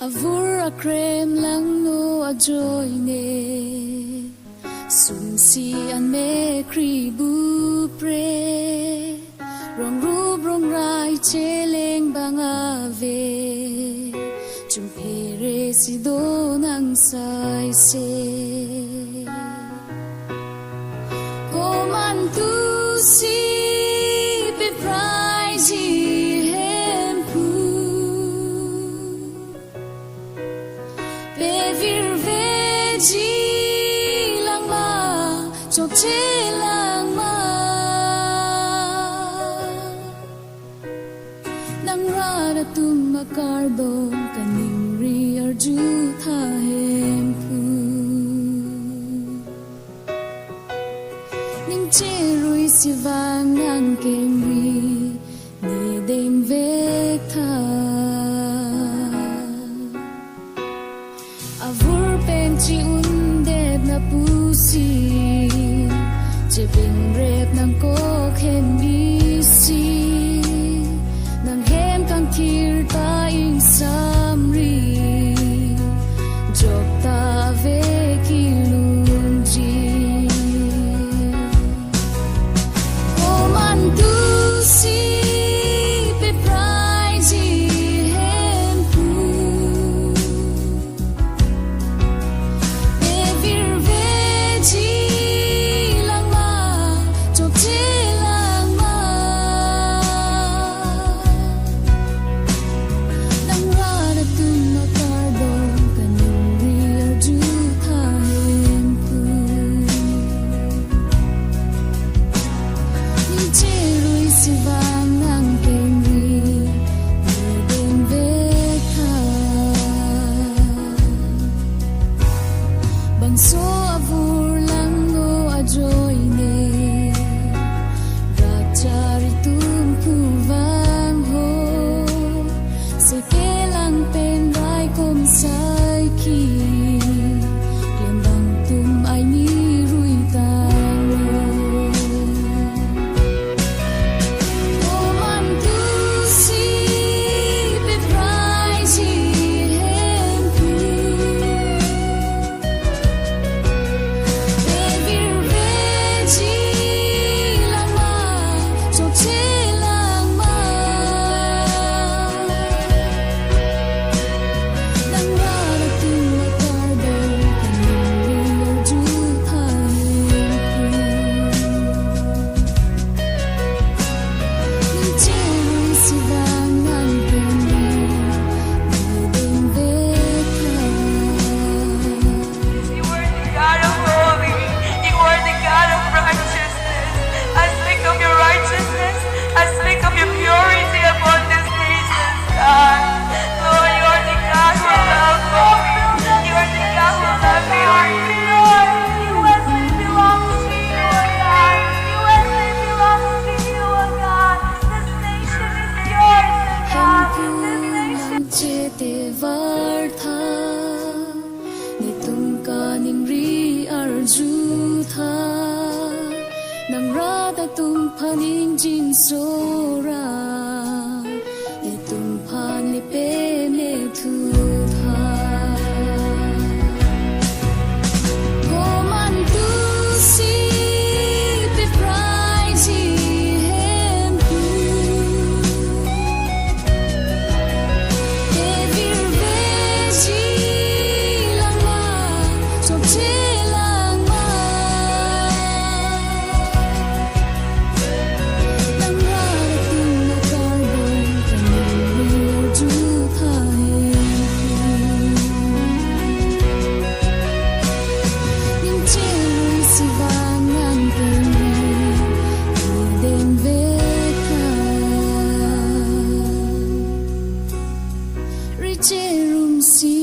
avur a krem lang no a joy ne sum si an me kri bu pre rong ru rong rai che leng bang ave chum pere si do nang sai se ko man tu si pe prize Hemphu pe vir veji lang ma chok che lang ma nang ra da tum ma kardom kaning ri arju tha Hemphu ning che rui si vang nang keng ri ni deng ve tha avur pen chi un dep na pu si che bing rep nang ko khen bi si nang hem kan thir ta in sam ri jok ta ve ki lun ji ko man tu si pe prize Hemphu pe vir veji lang ma chok che lang ma nang ra da tum ma kardom kaning ri arju tha Hemphu ning che rui si vang nang keng ri ni deng ve tha bang so avur lang no a joy ne rachari tum ku vang ho se ke lang pen rai kom sai ki lem bang tum ai ni rui ta ko man tu si pe prize Hemphu pe vir veji lang ma chok che lang ma nang ra da tum ma kardom kaning ri arju tha Hemphu ning che rui si vang nang keng ri ni deng ve tha You are the God of holy. You are the God of righteousness. I speak of your righteousness. I speak of your purity upon this nation, God. Lord, you are the God who loves holy. You are the God who loves purity. Lord, USA belongs to you, O God. USA belongs to you, O God. This nation is yours, O God. Hemphu This nation. nang che te var tha ni tum ka ning ri arju tha nang ra da tum phanin jin so ra ni tum phan ni pe ne thu tha ko man tu si pe prize Hemphu pe vir veji lang ma chok che lang ma nang ra da tum ma kardom kaning ri arju tha Hemphu ning che rui si vang nang keng ri ni deng ve tha ri che rum si